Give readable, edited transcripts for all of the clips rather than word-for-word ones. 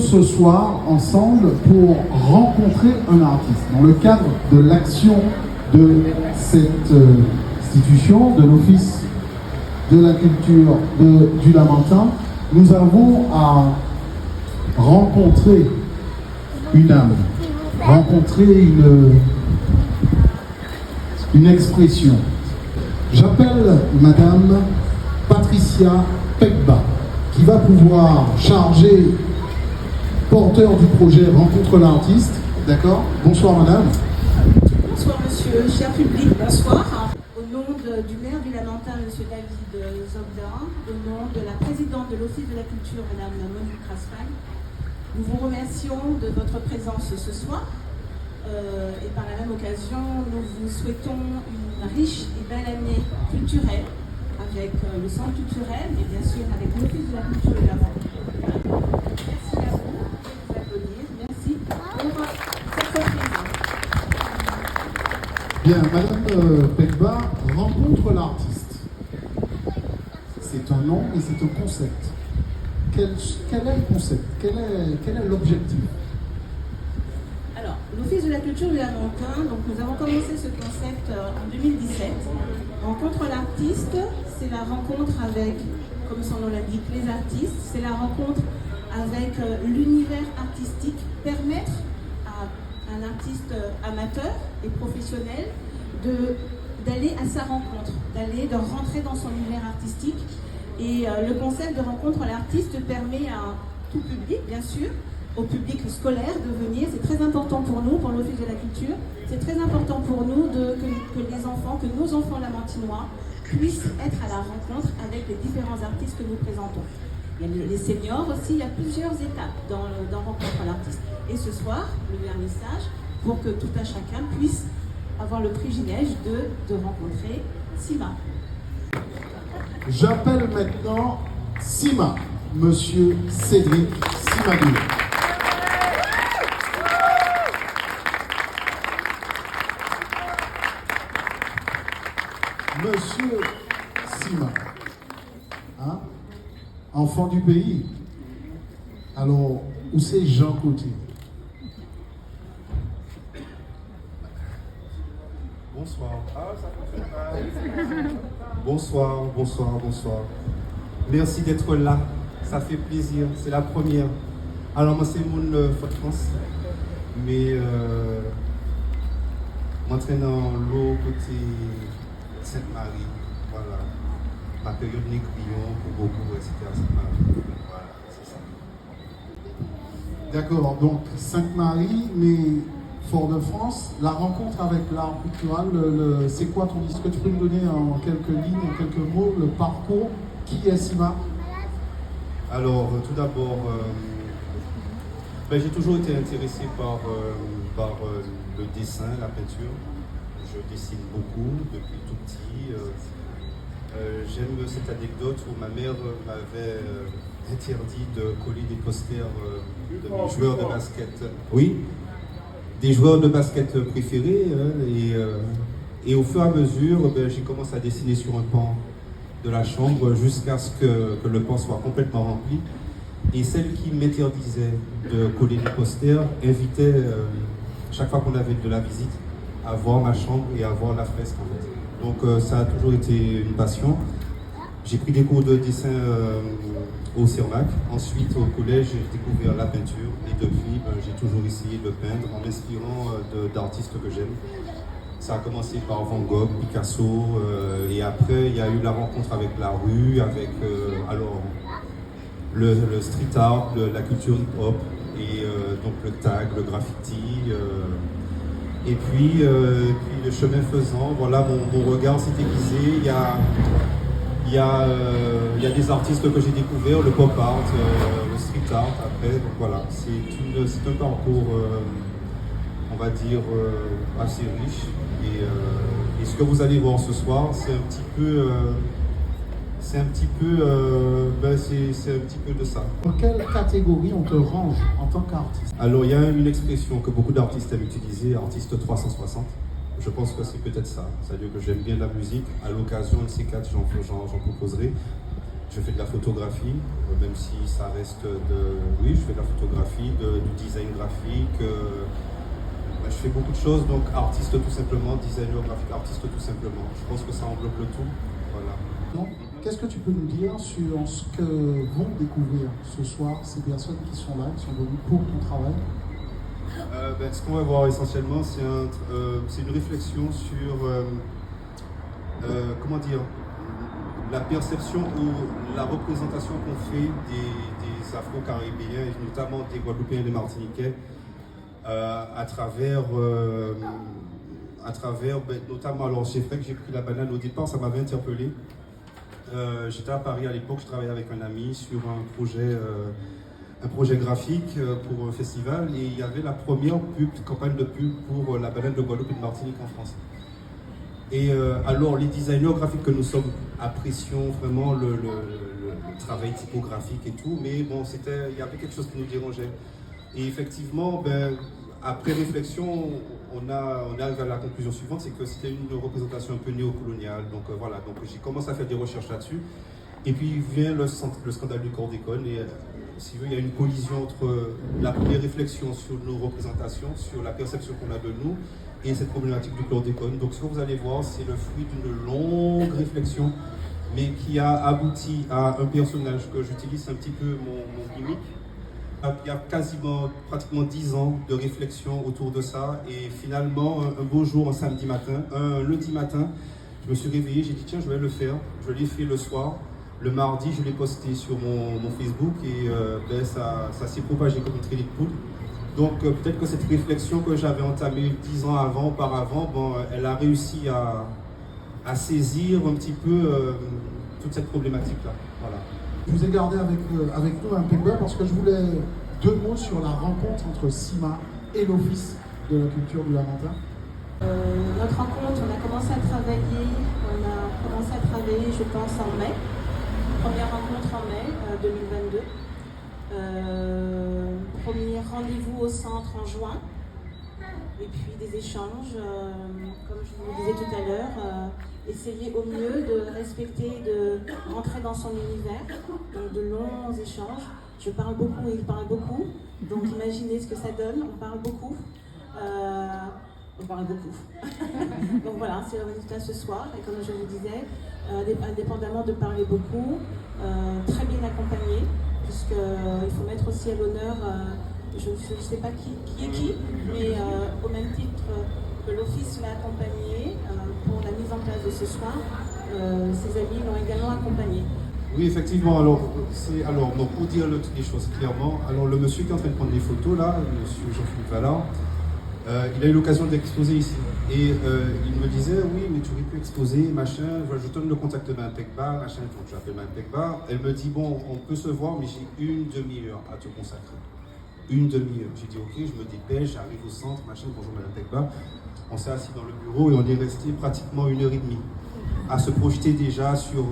ce soir ensemble pour rencontrer un artiste. Dans le cadre de l'action de cette institution, de l'Office de la culture du Lamentin, nous avons à rencontrer une âme, rencontrer une expression. J'appelle Madame Patricia Pegba, qui va pouvoir charger porteur du projet Rencontre l'artiste. D'accord? Bonsoir Madame. Bonsoir monsieur, cher public, bonsoir. Au nom du maire du Lamentin, monsieur David Zogda, au nom de la présidente de l'Office de la culture, madame Monique Raspail, nous vous remercions de votre présence ce soir. Et par la même occasion, nous vous souhaitons une riche et belle année culturelle avec le centre culturel et bien sûr avec l'Office de la culture et de la vente. Merci à vous de vous applaudir. Merci pour cette reprise. Bien, Madame Pegba, rencontre l'artiste. C'est un nom et c'est un concept. Quel est le concept? Quel est l'objectif? Alors, l'Office de la culture du Lamentin, donc nous avons commencé ce concept en 2017. Rencontre l'artiste, c'est la rencontre avec, comme son nom l'indique, les artistes. C'est la rencontre avec l'univers artistique, permettre à un artiste amateur et professionnel d'aller à sa rencontre, de rentrer dans son univers artistique. Et le concept de rencontre l'artiste permet à tout public, bien sûr, au public scolaire de venir. C'est très important pour nous, pour l'Office de la culture. C'est très important pour nous que les enfants, que nos enfants lamantinois puissent être à la rencontre avec les différents artistes que nous présentons. Il y a les seniors aussi, il y a plusieurs étapes dans Rencontre l'artiste. Et ce soir, le vernissage, pour que tout un chacun puisse avoir le privilège de rencontrer Sima. J'appelle maintenant Sima, Monsieur Cédric Simadou. Monsieur Sima, hein? Enfant du pays. Alors, où c'est Jean Côté? Bonsoir. Ah, ça fonctionne pas. Bonsoir, bonsoir, bonsoir. Merci d'être là. Ça fait plaisir. C'est la première. Alors, moi, c'est mon France. Mais, m'entraînant l'eau côté Sainte-Marie. Voilà. Ma période Négrillon, pour beaucoup, etc. Sainte-Marie. Voilà, c'est ça. D'accord, donc Sainte-Marie, mais Fort-de-France, la rencontre avec l'art culturel, c'est quoi ton histoire? Est-ce que tu peux nous donner en quelques lignes, en quelques mots, le parcours? Qui est Sima? Alors, tout d'abord, j'ai toujours été intéressé par le dessin, la peinture. Je dessine beaucoup depuis tout petit. J'aime cette anecdote où ma mère m'avait interdit de coller des posters de mes joueurs de basket. Oui, des joueurs de basket préférés. Et au fur et à mesure, j'ai commencé à dessiner sur un pan de la chambre jusqu'à ce que le pan soit complètement rempli. Et celle qui m'interdisait de coller des posters invitait, chaque fois qu'on avait de la visite, à voir ma chambre et à voir la fresque en fait. Donc ça a toujours été une passion. J'ai pris des cours de dessin au CERMAC. Ensuite, au collège, j'ai découvert la peinture. Et depuis, j'ai toujours essayé de peindre en m'inspirant d'artistes que j'aime. Ça a commencé par Van Gogh, Picasso, et après, il y a eu la rencontre avec la rue, avec le street art, la culture hip-hop, et donc le tag, le graffiti. Et puis le chemin faisant, voilà, mon regard s'est aiguisé. Il y a des artistes que j'ai découverts, le pop art, le street art après. Donc voilà, c'est un parcours, on va dire, assez riche. Et ce que vous allez voir ce soir, c'est un petit peu de ça. Dans quelle catégorie on te range en tant qu'artiste? Alors il y a une expression que beaucoup d'artistes aiment utiliser, artiste 360. Je pense que c'est peut-être ça. C'est-à-dire que j'aime bien la musique. À l'occasion de ces quatre, j'en proposerai. Je fais de la photographie, même si ça reste de... Oui, je fais de la photographie, du design graphique. Je fais beaucoup de choses, donc artiste tout simplement, designer graphique, artiste tout simplement. Je pense que ça englobe le tout. Voilà. Donc, qu'est-ce que tu peux nous dire sur ce que vont découvrir ce soir ces personnes qui sont là, qui sont venues pour ton travail? Ce qu'on va voir essentiellement, c'est une réflexion sur, comment dire, la perception ou la représentation qu'on fait des Afro-Caribéens, et notamment des Guadeloupéens et des Martiniquais, à travers notamment, alors c'est vrai que j'ai pris la banane au départ, ça m'avait interpellé. J'étais à Paris à l'époque, je travaillais avec un ami sur un projet graphique pour un festival, et il y avait la première campagne de pub pour la banane de Guadeloupe et de Martinique en France. Et alors les designers graphiques que nous sommes apprécions vraiment le travail typographique et tout, mais bon, il y avait quelque chose qui nous dérangeait. Et effectivement, après réflexion, on arrive à la conclusion suivante, c'est que c'était une représentation un peu néocoloniale. Donc voilà, donc j'ai commencé à faire des recherches là-dessus. Et puis vient le scandale du chlordécone. Et si vous voulez, il y a une collision entre la première réflexion sur nos représentations, sur la perception qu'on a de nous, et cette problématique du chlordécone. Donc ce que vous allez voir, c'est le fruit d'une longue réflexion, mais qui a abouti à un personnage que j'utilise un petit peu mon gimmick. Il y a pratiquement 10 ans de réflexion autour de ça, et finalement, un beau jour, un lundi matin, je me suis réveillé, j'ai dit tiens, je vais le faire. Je l'ai fait le soir. Le mardi, je l'ai posté sur mon Facebook, et ça s'est propagé comme une traînée de poudre. Donc peut-être que cette réflexion que j'avais entamée 10 ans auparavant, elle a réussi à saisir un petit peu toute cette problématique-là. Voilà. Je vous ai gardé avec nous un Pegba parce que je voulais 2 mots sur la rencontre entre Sima et l'Office de la culture du Lamentin. Notre rencontre, on a commencé à travailler, je pense, en mai. Première rencontre en mai 2022. Premier rendez-vous au centre en juin. Et puis des échanges, comme je vous le disais tout à l'heure, essayer au mieux de respecter, de rentrer dans son univers. Donc de longs échanges. Je parle beaucoup et il parle beaucoup. Donc imaginez ce que ça donne, on parle beaucoup. Donc voilà, c'est le résultat ce soir. Et comme je vous disais, indépendamment de parler beaucoup, très bien accompagné, puisqu'il faut mettre aussi à l'honneur, je ne sais pas qui est qui, mais au même titre que l'Office l'a accompagné pour la mise en place de ce soir, ses amis l'ont également accompagné. Oui, effectivement. Alors donc, pour dire les choses clairement, alors le monsieur qui est en train de prendre des photos là, monsieur Jean-Philippe Vallard, il a eu l'occasion d'exposer ici. Et il me disait, oui, mais tu aurais pu exposer, machin, je te donne le contact de Mme Pegba, machin, donc je l'appelle Mme Pegba. Elle me dit, bon, on peut se voir, mais j'ai une demi-heure à te consacrer. Une demi-heure. J'ai dit, ok, je me dépêche, j'arrive au centre, machin, bonjour Mme Pegba. On s'est assis dans le bureau et on est resté pratiquement 1h30 à se projeter déjà sur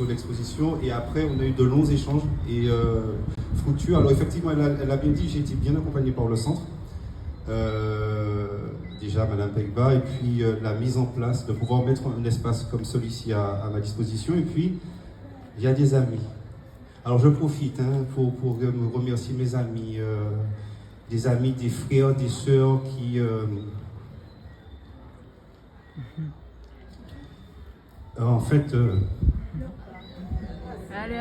l'exposition. Et après, on a eu de longs échanges et fructueux. Alors effectivement, elle a bien dit, j'ai été bien accompagné par le centre. Déjà Madame Pegba, et puis la mise en place, de pouvoir mettre un espace comme celui-ci à ma disposition. Et puis, il y a des amis. Alors je profite pour me remercier mes amis, des amis, des frères, des sœurs qui... en fait... Allez.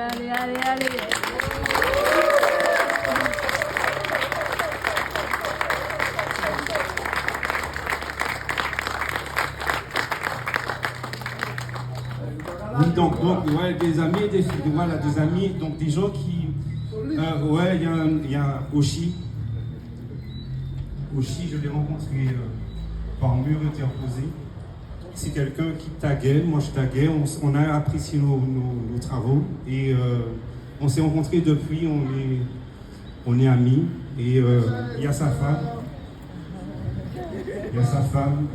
Oui, donc ouais, des amis, des amis, donc des gens qui... il y a Oshi. Oshi, je l'ai rencontré par mur interposé. C'est quelqu'un qui taguait, moi je taguais, on a apprécié nos travaux et on s'est rencontrés depuis, on est amis. Et il y a sa femme,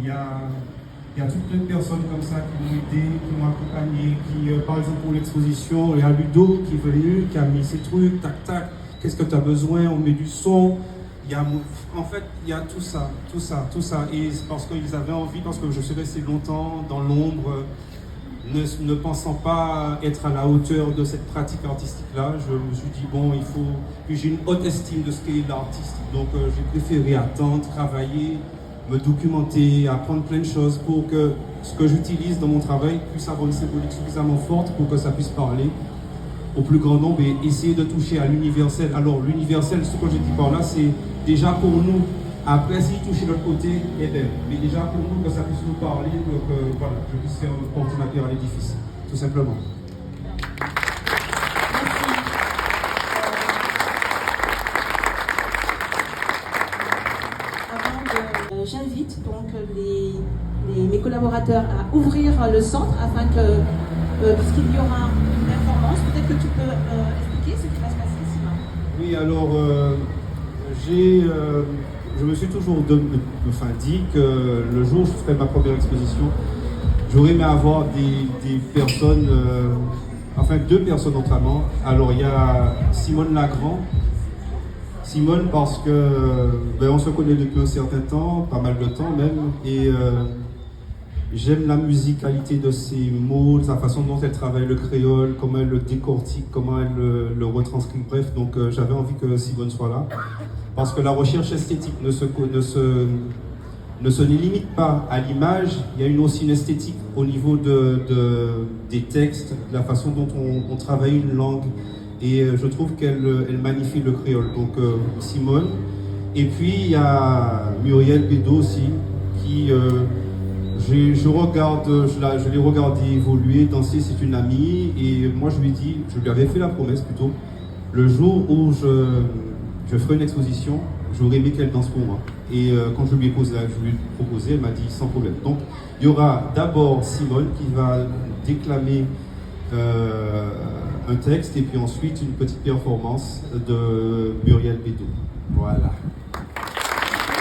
il y a toutes les personnes comme ça qui m'ont aidé, qui m'ont accompagné, qui, par exemple pour l'exposition, il y a Ludo qui est venu, qui a mis ses trucs, tac, qu'est-ce que tu as besoin, on met du son. En fait, il y a tout ça. Et c'est parce qu'ils avaient envie, parce que je suis resté longtemps dans l'ombre, ne pensant pas être à la hauteur de cette pratique artistique-là, je me suis dit, bon, il faut que j'ai une haute estime de ce qu'est l'artiste. Donc j'ai préféré attendre, travailler, me documenter, apprendre plein de choses pour que ce que j'utilise dans mon travail puisse avoir une symbolique suffisamment forte pour que ça puisse parler au plus grand nombre et essayer de toucher à l'universel. Alors l'universel, ce que je dis par là, c'est déjà pour nous. Après, s'il touche l'autre côté, eh bien, mais déjà pour nous, que ça puisse nous parler, que voilà, je puisse faire porter ma pierre à l'édifice, tout simplement. J'invite donc mes collaborateurs à ouvrir le centre afin que, puisqu'il y aura une performance, peut-être que tu peux expliquer ce qui va se passer, Simon. Oui, alors je me suis toujours dit que le jour où je ferai ma première exposition, j'aurais aimé avoir des personnes, deux personnes notamment. Alors il y a Simone Lagrand. Simone parce que on se connaît depuis un certain temps, pas mal de temps même, et j'aime la musicalité de ses mots, sa façon dont elle travaille le créole, comment elle le décortique, comment elle le retranscrit, bref, donc j'avais envie que Simone soit là. Parce que la recherche esthétique ne se limite pas à l'image, il y a aussi une esthétique au niveau des textes, de la façon dont on travaille une langue. Et je trouve qu'elle magnifie le créole. Donc Simone. Et puis il y a Muriel Bédot aussi, qui je l'ai regardé évoluer, danser, c'est une amie. Et moi je lui avais fait la promesse plutôt, le jour où je ferai une exposition, j'aurais aimé qu'elle danse pour moi. Et quand je lui ai proposé, elle m'a dit sans problème. Donc il y aura d'abord Simone qui va déclamer un texte et puis ensuite une petite performance de Muriel Bédot. Voilà.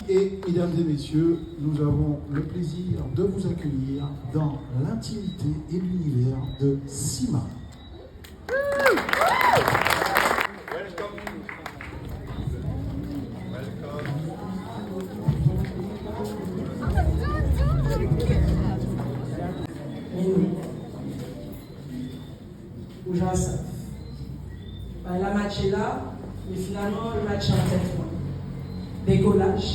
Et mesdames et messieurs, nous avons le plaisir de vous accueillir dans l'intimité et l'univers de Sima. La match est là, mais finalement le match est en tête. Décollage,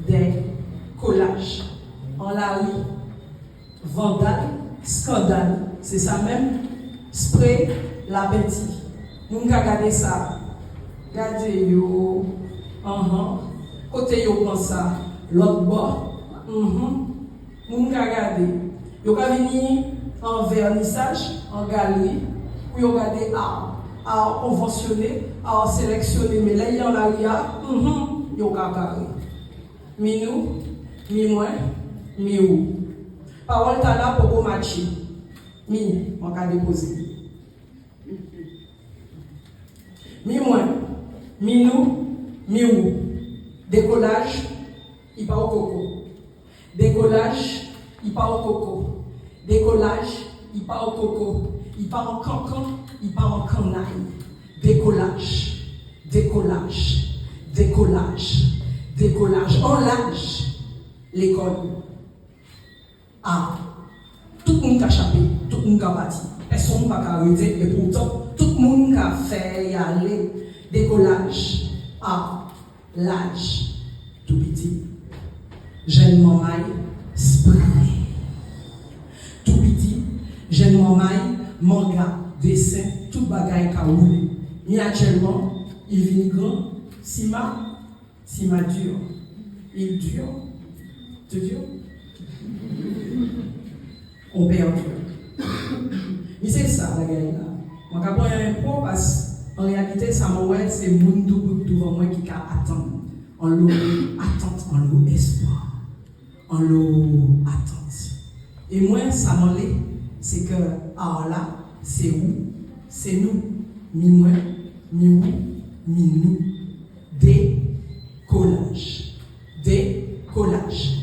décollage, en la rue, vandale, scandale, c'est ça même, spray, la bêtise. Nous avons regardé ça, regardez yo, côté yo comme ça, l'autre bord, nous avons regardé, yo ka venir en vernissage, en galerie, pour yo regarder à conventionner, à sélectionner, mais là il y en a il y a carré. Mais nous, mais moi, mais où. Parole t'as là pour matcher. Mais on va déposer. Mais moi, mais nous, mais où. Décollage, il part au coco. Décollage, il part au coco. Décollage, il part au coco. Il part en cancan, il part en canaille. Décollage, décollage, décollage, décollage. On lâche l'école. Tout le monde a échappé, tout le monde a bâti. Personne n'a pas arrêté, et pourtant, tout le monde a fait y aller. Décollage. L'âge, tout petit. Jeune mamaille, spray. Tout petit, jeune mamaille, manga, dessin, tout bagaille qu'a roulé. Mais actuellement, il vit grand, Sima dur. Il dure. Tu dure? On perd dur. Mais c'est ça, la gueule là. Moi, quand il y a un point, parce qu'en réalité, ça m'a c'est mon devant moi qui attend. En l'eau attente, en l'eau espoir, en l'eau attente. Et moi, ça m'en est, c'est que, alors là, c'est où? C'est nous. Mi moi, mi où, mi nous. Décollage. Décollage.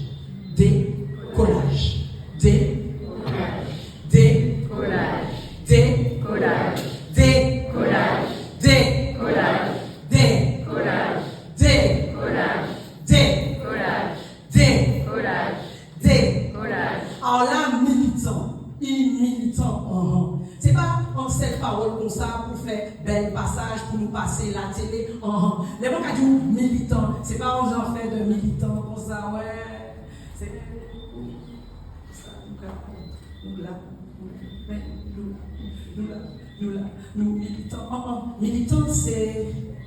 Décollage. Décollage. Décollage. Décollage. Décollage. Décollage. Décollage. Décollage. Décollage. Décollage. Décollage. Alors là, militant, il milite. cette parole comme ça pour faire bel passage, pour nous passer la télé. Les gens qui disent militant, c'est pas un genre fait de militant comme ça, ouais. C'est ça, nous militants. Militant, c'est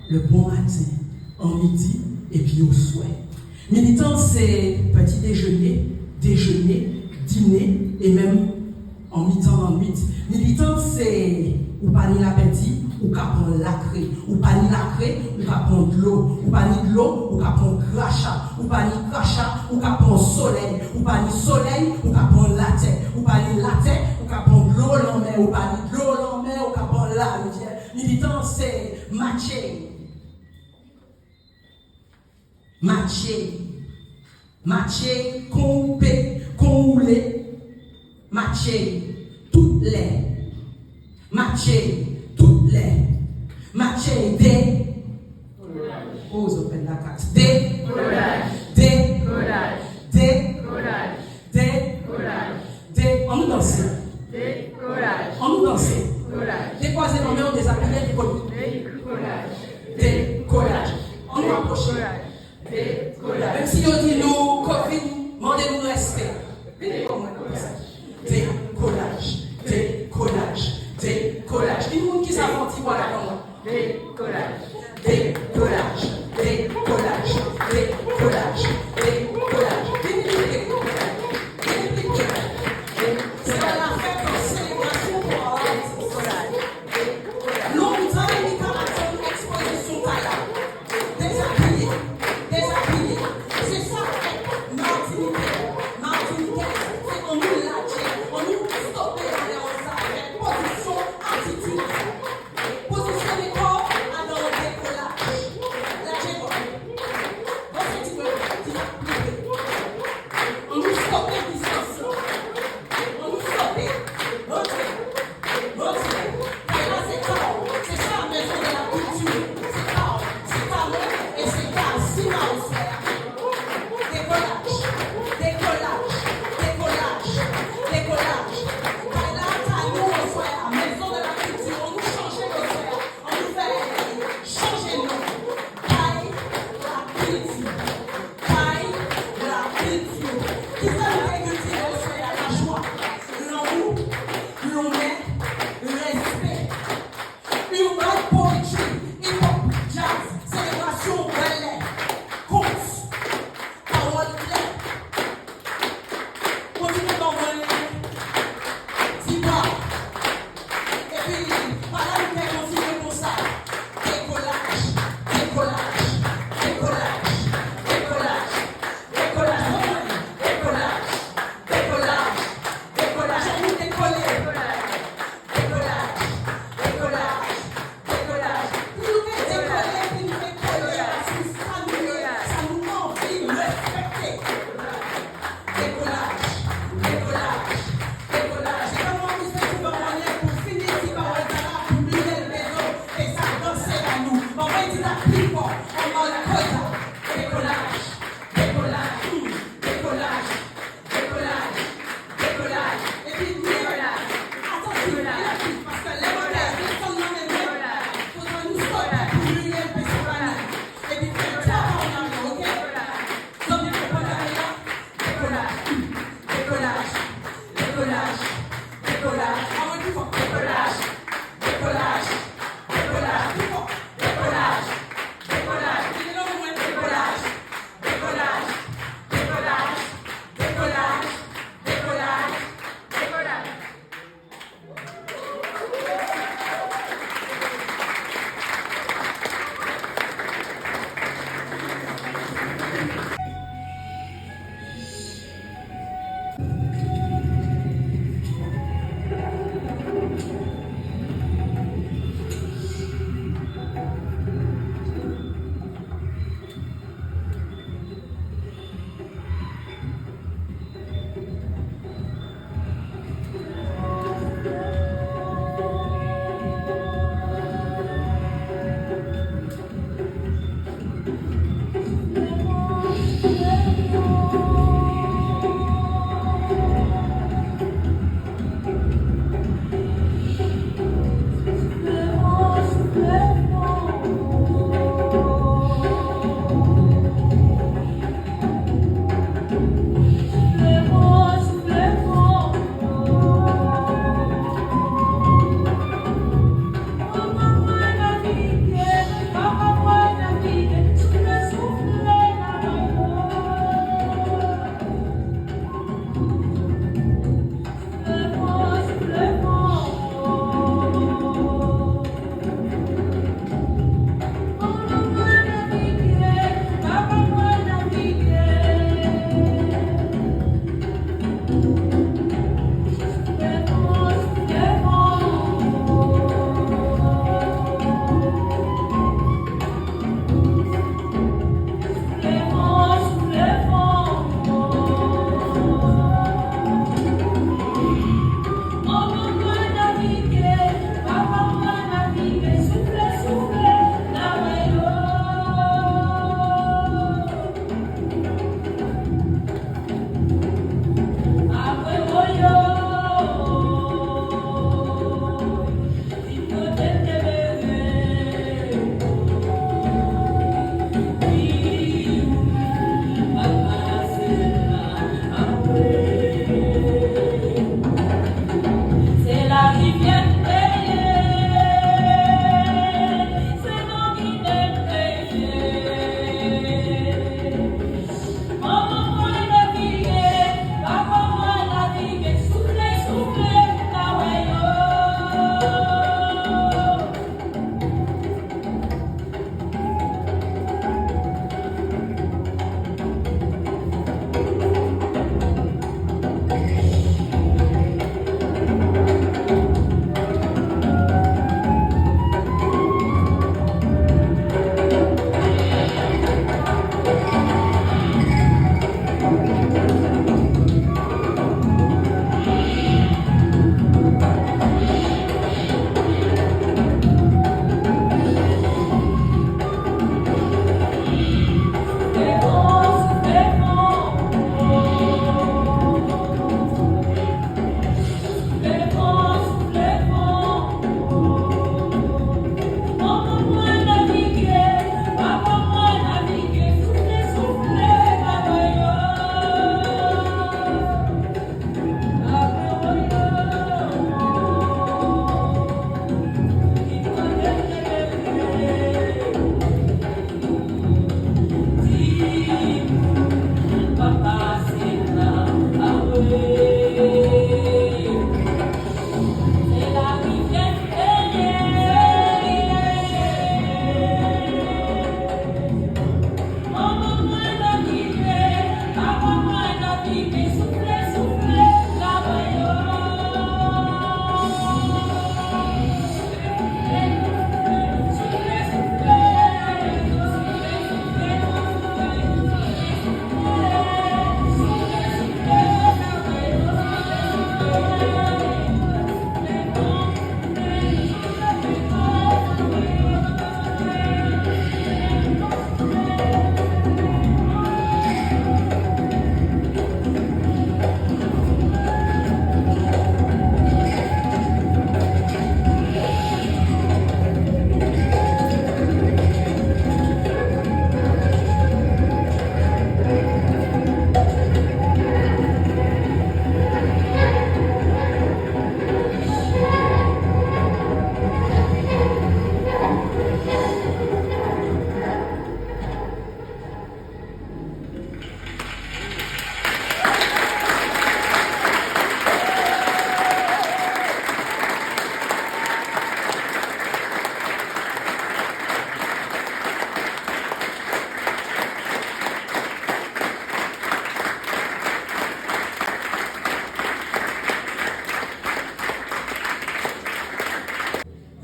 le bon matin, en midi et puis au soir. Militant, c'est petit déjeuner, dîner et même en mi-temps dans le nuit. Militant, c'est ou pas ni l'appétit, ou qu'à prendre l'acré, ou pas ni l'acré, ou qu'à prendre de l'eau, ou pas ni de l'eau, ou qu'à prendre crachat, ou pas ni crachat, ou qu'à prendre soleil, ou pas ni soleil, ou qu'à prendre la terre, ou pas ni la terre, ou qu'à prendre de l'eau en mer, ou pas ni de l'eau en mer, ou qu'à prendre la rivière. Militant, c'est matcher. Matcher, couper, rouler, matcher, toutes les, matcher, toutes les, matcher, des, pose open la carte, des, on nous danse, on nous danse, déposer nos mains, des appels, des polices, des collages, on nous approche. Même si on dit nous, Covid, demandez-nous respect. Venez comme moi, décollage. Qui nous qui s'aventit, voilà comment. Décollage. C'est pas la fête en célébration pour avoir longtemps, il y a une exposition par là. Déshabillé. C'est ça, Martinique, c'est qu'on nous lâche, on nous stoppe dans les position, attitude. Position des corps à dans le décollage.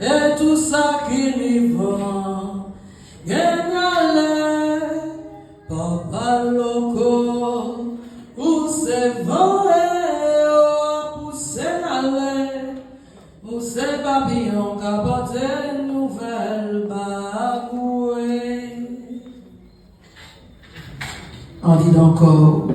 et tout ça qui n'y va. Gagnale, papa loco, où c'est volé, où c'est allé, où c'est papillon capoté, nouvelle bagouée. On dit encore.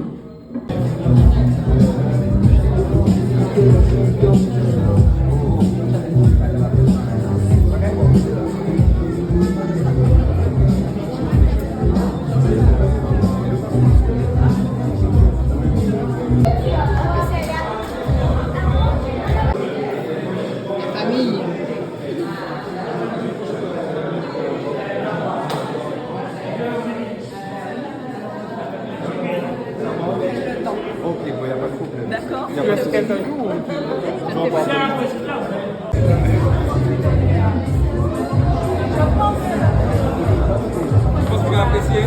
D'accord. Tu as fait quelqu'un ou tu vas pas? Je pense qu'il va apprécier.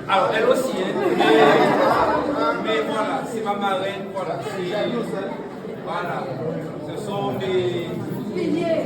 Alors, elle aussi, hein, mais voilà, c'est ma marraine, voilà, voilà, ce sont mes piliers.